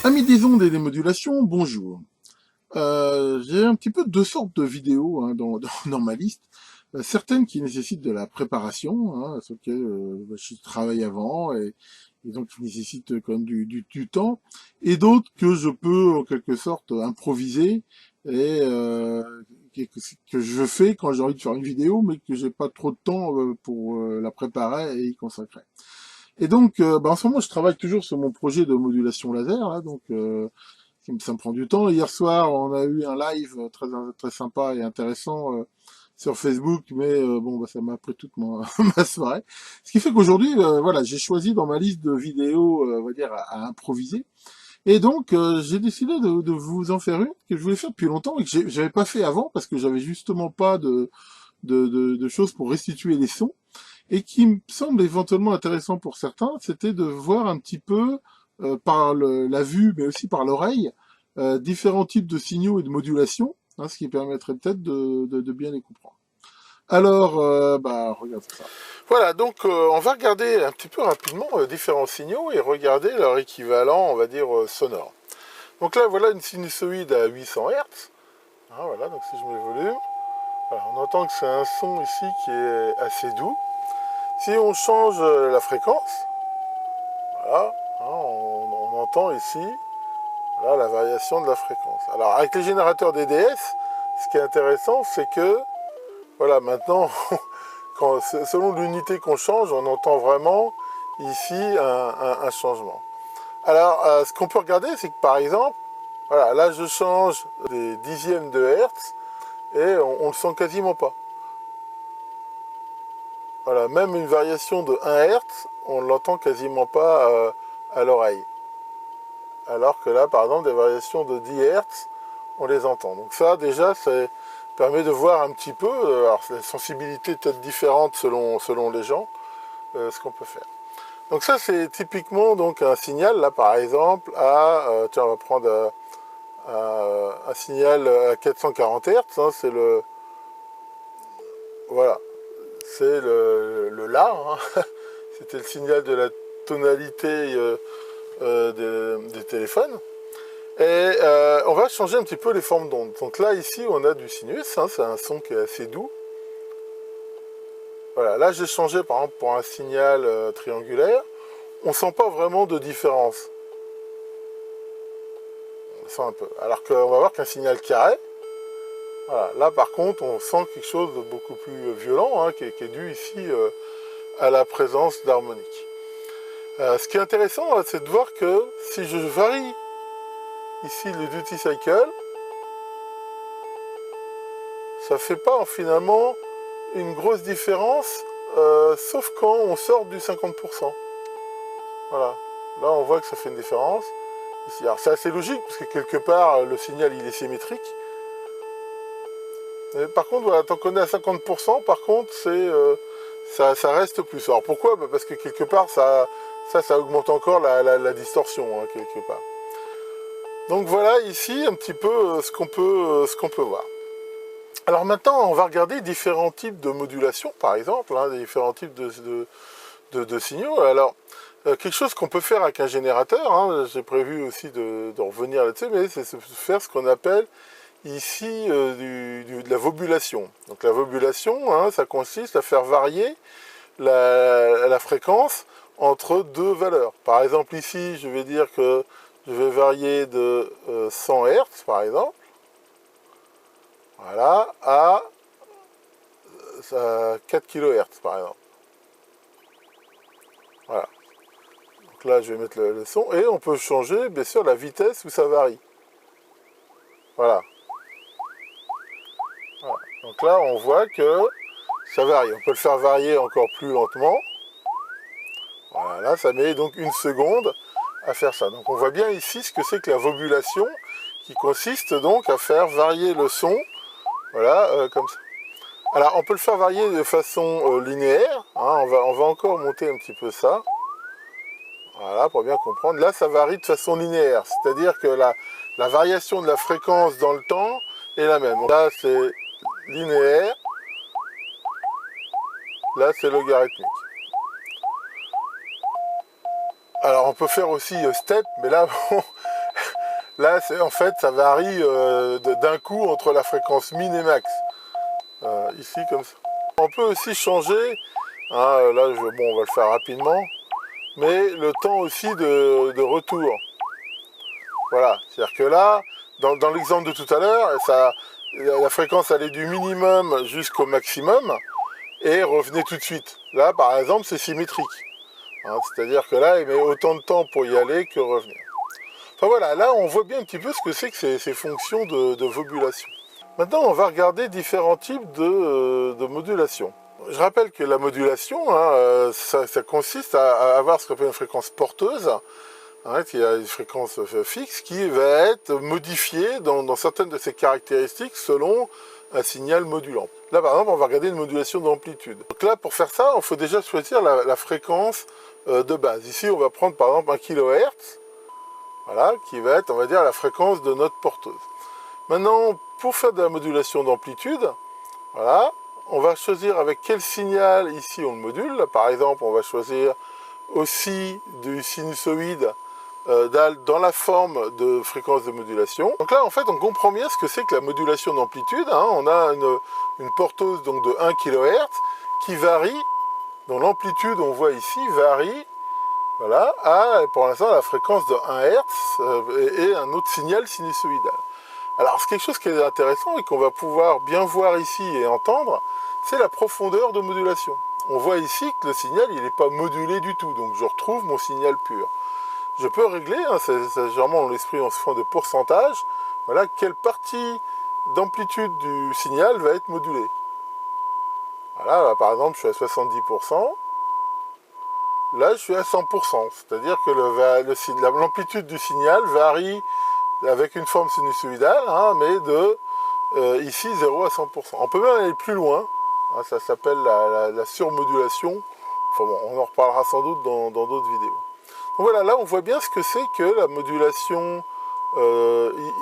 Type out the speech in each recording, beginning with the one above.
Amis des ondes et des modulations, bonjour. J'ai un petit peu deux sortes de vidéos dans ma liste. Certaines qui nécessitent de la préparation, sur lesquelles je travaille avant et donc qui nécessitent quand même du temps, et d'autres que je peux en quelque sorte improviser et que je fais quand j'ai envie de faire une vidéo, mais que j'ai pas trop de temps pour la préparer et y consacrer. Et donc, en ce moment, je travaille toujours sur mon projet de modulation laser, là, donc ça me prend du temps. Hier soir, on a eu un live très sympa et intéressant sur Facebook, mais ça m'a pris toute ma soirée. Ce qui fait qu'aujourd'hui, voilà, j'ai choisi dans ma liste de vidéos, on va dire, à improviser. Et donc, j'ai décidé de vous en faire une que je voulais faire depuis longtemps et que j'avais pas fait avant parce que j'avais justement pas de choses pour restituer les sons et qui me semble éventuellement intéressant pour certains, c'était de voir un petit peu par la vue, mais aussi par l'oreille, différents types de signaux et de modulation, ce qui permettrait peut-être de bien les comprendre. Alors, regarde ça. Voilà, donc on va regarder un petit peu rapidement différents signaux et regarder leur équivalent, on va dire, sonore. Donc là, voilà une sinusoïde à 800 Hz. Voilà, donc si je mets le volume, voilà, on entend que c'est un son ici qui est assez doux. Si on change la fréquence, voilà, on entend ici voilà, la variation de la fréquence. Alors avec les générateurs DDS, ce qui est intéressant, c'est que voilà, maintenant, selon l'unité qu'on change, on entend vraiment ici un changement. Alors ce qu'on peut regarder, c'est que par exemple, voilà, là je change des dixièmes de Hertz et on le sent quasiment pas. Voilà, même une variation de 1 Hertz, on ne l'entend quasiment pas à l'oreille. Alors que là, par exemple, des variations de 10 Hertz, on les entend. Donc ça, déjà, ça permet de voir un petit peu, alors la sensibilité est peut-être différente selon les gens, ce qu'on peut faire. Donc ça, c'est typiquement donc un signal, là, par exemple, tiens, on va prendre un signal à 440 Hertz, c'est le... Voilà, c'est le La, c'était le signal de la tonalité des téléphones. Et on va changer un petit peu les formes d'ondes. Donc là, ici, on a du sinus, c'est un son qui est assez doux. Voilà, là, j'ai changé, par exemple, pour un signal triangulaire. On ne sent pas vraiment de différence. On sent un peu. Alors qu'on va voir qu'un signal carré, voilà, là, par contre, on sent quelque chose de beaucoup plus violent, qui est dû ici à la présence d'harmonique. Ce qui est intéressant, c'est de voir que si je varie ici le duty cycle, ça ne fait pas finalement une grosse différence, sauf quand on sort du 50%. Voilà. Là, on voit que ça fait une différence. Ici. Alors, c'est assez logique, parce que quelque part, le signal, il est symétrique. Mais par contre, voilà, tant qu'on est à 50%, par contre, ça reste plus. Alors, pourquoi ? Parce que quelque part, ça augmente encore la distorsion, quelque part. Donc, voilà, ici, un petit peu ce qu'on peut voir. Alors maintenant, on va regarder différents types de modulation, par exemple, différents types de signaux. Alors, quelque chose qu'on peut faire avec un générateur, j'ai prévu aussi de revenir là-dessus, mais c'est faire ce qu'on appelle ici de la vobulation. Donc la vobulation, ça consiste à faire varier la fréquence entre deux valeurs. Par exemple, ici, je vais dire que je vais varier de 100 Hz, par exemple, voilà, à 4 kHz, par exemple. Voilà. Donc là, je vais mettre le son, et on peut changer, bien sûr, la vitesse où ça varie. Voilà. Voilà. Donc là, on voit que ça varie. On peut le faire varier encore plus lentement. Voilà, là, ça met donc une seconde à faire ça. Donc on voit bien ici ce que c'est que la vobulation, qui consiste donc à faire varier le son, voilà, comme ça. Alors, on peut le faire varier de façon linéaire. On va encore monter un petit peu ça. Voilà, pour bien comprendre. Là, ça varie de façon linéaire. C'est-à-dire que la variation de la fréquence dans le temps est la même. Donc là, c'est linéaire. Là, c'est logarithmique. Alors, on peut faire aussi step, mais là, bon, Là, en fait, ça varie d'un coup entre la fréquence min et max. Ici, comme ça. On peut aussi changer, hein, là, bon, on va le faire rapidement, mais le temps aussi de retour. Voilà, c'est-à-dire que là, dans l'exemple de tout à l'heure, la fréquence allait du minimum jusqu'au maximum et revenait tout de suite. Là, par exemple, c'est symétrique. Hein, c'est-à-dire que là, il met autant de temps pour y aller que revenir. Enfin voilà, là, on voit bien un petit peu ce que c'est que ces fonctions de vobulation. Maintenant, on va regarder différents types de modulation. Je rappelle que la modulation, hein, ça consiste à avoir ce qu'on appelle une fréquence porteuse, hein, qui a une fréquence fixe, qui va être modifiée dans certaines de ses caractéristiques selon un signal modulant. Là, par exemple, on va regarder une modulation d'amplitude. Donc là, pour faire ça, il faut déjà choisir la fréquence de base. Ici, on va prendre par exemple 1 kHz, voilà, qui va être, on va dire, la fréquence de notre porteuse. Maintenant, pour faire de la modulation d'amplitude, voilà, on va choisir avec quel signal ici on le module. Par exemple, on va choisir aussi du sinusoïde dans la forme de fréquence de modulation. Donc là, en fait, on comprend bien ce que c'est que la modulation d'amplitude. Hein. On a une porteuse donc, de 1 kHz qui varie, dont l'amplitude, on voit ici, varie, voilà, pour l'instant, la fréquence de 1 Hz et un autre signal sinusoïdal. Alors, c'est quelque chose qui est intéressant et qu'on va pouvoir bien voir ici et entendre, c'est la profondeur de modulation. On voit ici que le signal, il n'est pas modulé du tout, donc je retrouve mon signal pur. Je peux régler, hein, généralement dans l'esprit on se fait de pourcentage, voilà, quelle partie d'amplitude du signal va être modulée. Voilà, là, par exemple, je suis à 70%, là je suis à 100%, c'est-à-dire que l'amplitude du signal varie avec une forme sinusoïdale, hein, mais de ici 0 à 100%. On peut même aller plus loin, hein, ça s'appelle la surmodulation, enfin bon, on en reparlera sans doute dans d'autres vidéos. Donc voilà, là on voit bien ce que c'est que la modulation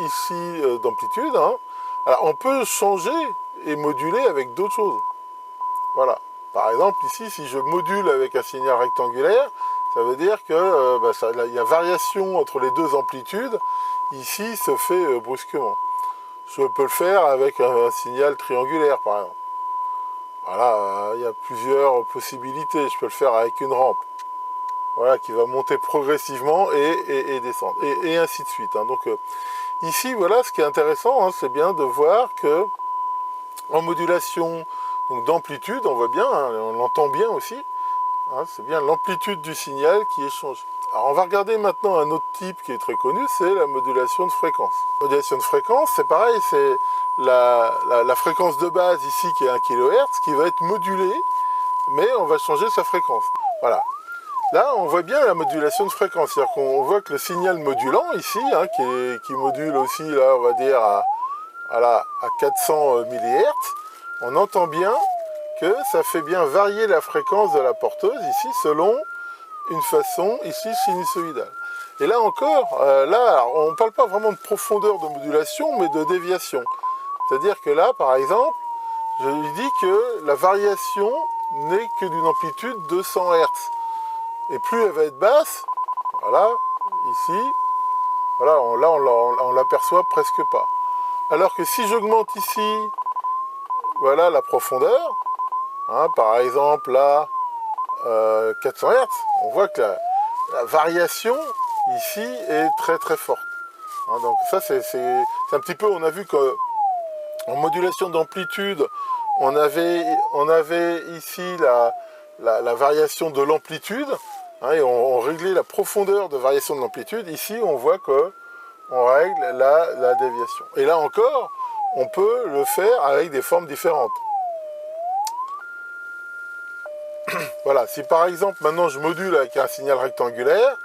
ici d'amplitude. Hein. Alors on peut changer et moduler avec d'autres choses. Voilà. Par exemple ici, si je module avec un signal rectangulaire, ça veut dire que il y a variation entre les deux amplitudes. Ici se fait brusquement. Je peux le faire avec un signal triangulaire par exemple. Voilà, il y a plusieurs possibilités. Je peux le faire avec une rampe. Voilà, qui va monter progressivement et descendre, et ainsi de suite. Hein. Donc ici, voilà, ce qui est intéressant, hein, c'est bien de voir que en modulation d'amplitude, on voit bien, hein, on l'entend bien aussi, hein, c'est bien l'amplitude du signal qui est changée. Alors on va regarder maintenant un autre type qui est très connu, c'est la modulation de fréquence. La modulation de fréquence, c'est pareil, c'est la fréquence de base ici qui est 1 kHz qui va être modulée, mais on va changer sa fréquence. Voilà. Là, on voit bien la modulation de fréquence, c'est-à-dire qu'on voit que le signal modulant ici, hein, qui module aussi, là, on va dire, à 400 mHz, on entend bien que ça fait bien varier la fréquence de la porteuse ici, selon une façon, ici, sinusoïdale. Et là encore, là, on ne parle pas vraiment de profondeur de modulation, mais de déviation. C'est-à-dire que là, par exemple, je lui dis que la variation n'est que d'une amplitude de 100 Hz. Et plus elle va être basse, voilà, ici, voilà, on l'aperçoit presque pas. Alors que si j'augmente ici, voilà, la profondeur, hein, par exemple là, 400 Hz, on voit que la variation ici est très très forte. Hein, donc ça c'est un petit peu, on a vu qu'en modulation d'amplitude, on avait ici la variation de l'amplitude, hein, et on réglait la profondeur de variation de l'amplitude. Ici, on voit qu'on règle la déviation. Et là encore, on peut le faire avec des formes différentes. Voilà, si par exemple, maintenant je module avec un signal rectangulaire,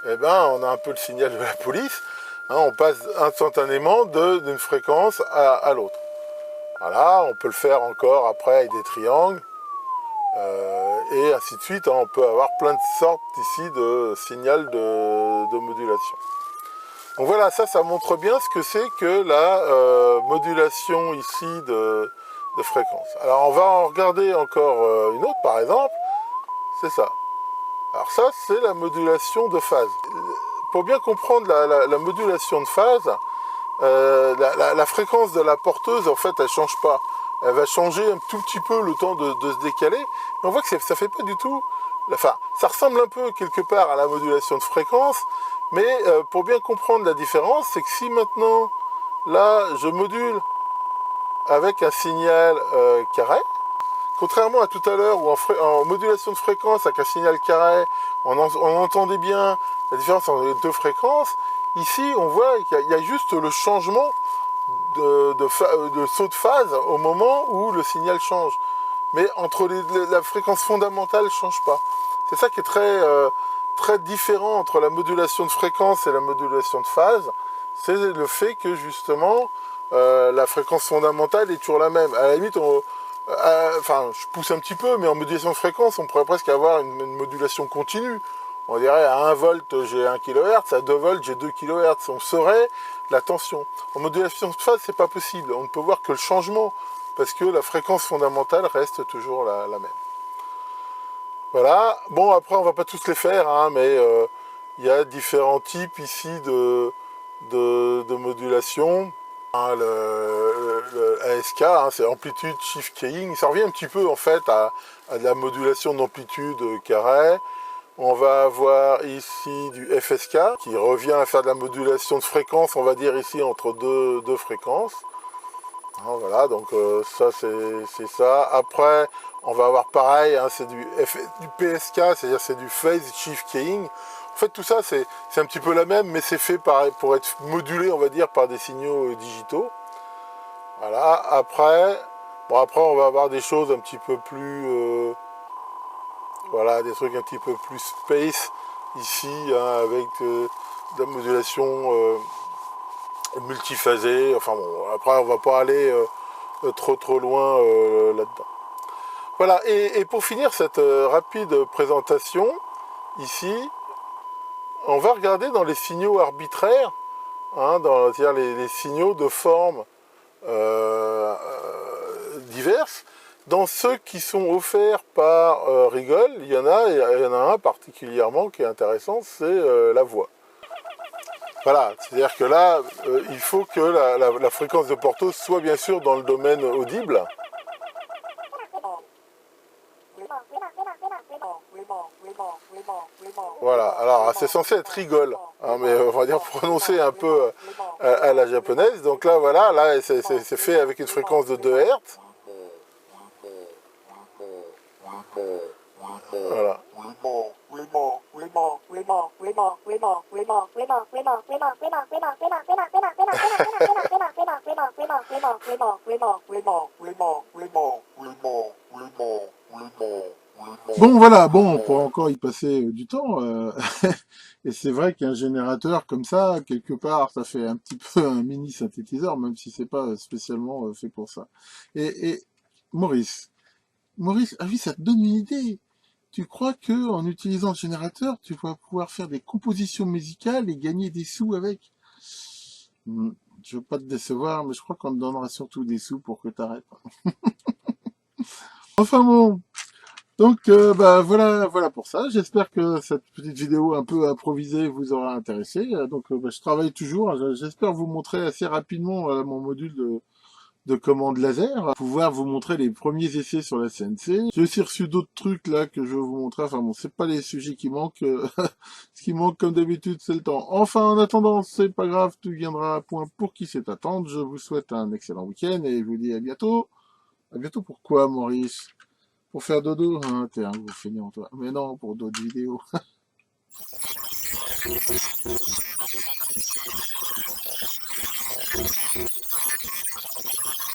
eh ben, on a un peu le signal de la police, hein, on passe instantanément d'une fréquence à l'autre. Voilà, on peut le faire encore après avec des triangles, et ainsi de suite. Hein, on peut avoir plein de sortes ici de signal de modulation. Donc voilà, ça montre bien ce que c'est que la modulation ici de fréquence. Alors on va en regarder encore une autre, par exemple, c'est ça. Alors ça, c'est la modulation de phase. pour bien comprendre la modulation de phase, la fréquence de la porteuse, en fait, elle change pas. Elle va changer un tout petit peu le temps de se décaler. Mais on voit que ça fait pas du tout... Enfin, ça ressemble un peu quelque part à la modulation de fréquence, mais pour bien comprendre la différence, c'est que si maintenant, là, je module avec un signal carré, contrairement à tout à l'heure où en modulation de fréquence avec un signal carré, on entendait bien la différence entre les deux fréquences, ici on voit qu'il y a juste le changement de saut de phase au moment où le signal change. Mais entre la fréquence fondamentale ne change pas. C'est ça qui est très différent entre la modulation de fréquence et la modulation de phase. C'est le fait que justement la fréquence fondamentale est toujours la même. À la limite, enfin, je pousse un petit peu, mais en modulation de fréquence, on pourrait presque avoir une modulation continue. On dirait à 1 volt j'ai 1 kHz, à 2 volts j'ai 2 kHz. On saurait la tension. En modulation de phase, c'est pas possible. On ne peut voir que le changement, parce que la fréquence fondamentale reste toujours la même. Voilà. Bon, après, on va pas tous les faire, hein, mais il y a différents types ici de modulation. Hein, le ASK, hein, c'est Amplitude Shift Keying. Ça revient un petit peu, en fait, à de la modulation d'amplitude carré. On va avoir ici du FSK, qui revient à faire de la modulation de fréquence, on va dire ici, entre deux fréquences. Hein, voilà, donc ça, c'est ça. Après, on va avoir pareil, hein, c'est du PSK, c'est-à-dire c'est du Phase Shift Keying. En fait, tout ça, c'est un petit peu la même, mais c'est fait pour être modulé, on va dire, par des signaux digitaux. Voilà, après, on va avoir des choses un petit peu plus... voilà, des trucs un petit peu plus space, ici, hein, avec de la modulation multiphasée. Enfin bon, après, on va pas aller trop loin là-dedans. Voilà, et pour finir cette rapide présentation, ici, on va regarder dans les signaux arbitraires, hein, c'est-à-dire les signaux de forme diverses. Dans ceux qui sont offerts par Rigol, il y en a un particulièrement qui est intéressant, c'est la voix. Voilà, c'est-à-dire que là, il faut que la fréquence de portose soit bien sûr dans le domaine audible. Voilà, alors c'est censé être Rigol, hein, mais on va dire prononcé un peu à la japonaise. Donc là, voilà, là c'est fait avec une fréquence de 2 Hz. Voilà. Bon, voilà, bon, on pourra encore y passer du temps. Et c'est vrai qu'un générateur comme ça, quelque part, ça fait un petit peu un mini synthétiseur, même si c'est pas spécialement fait pour ça. Et Maurice, ah oui, ça te donne une idée. Tu crois que en utilisant le générateur, tu vas pouvoir faire des compositions musicales et gagner des sous avec? Je veux pas te décevoir, mais je crois qu'on te donnera surtout des sous pour que tu arrêtes. Enfin bon, donc bah voilà pour ça. J'espère que cette petite vidéo un peu improvisée vous aura intéressé. Donc bah, je travaille toujours. J'espère vous montrer assez rapidement mon module de commande laser, pouvoir vous montrer les premiers essais sur la CNC. J'ai aussi reçu d'autres trucs là que je vais vous montrer. Enfin bon, c'est pas les sujets qui manquent. Ce qui manque comme d'habitude, c'est le temps. Enfin, en attendant, c'est pas grave, tout viendra à point pour qui sait attendre. Je vous souhaite un excellent week-end et je vous dis à bientôt. À bientôt pourquoi, Maurice? Pour faire dodo? Hein, t'es un gros feignant, toi. Mais non, pour d'autres vidéos.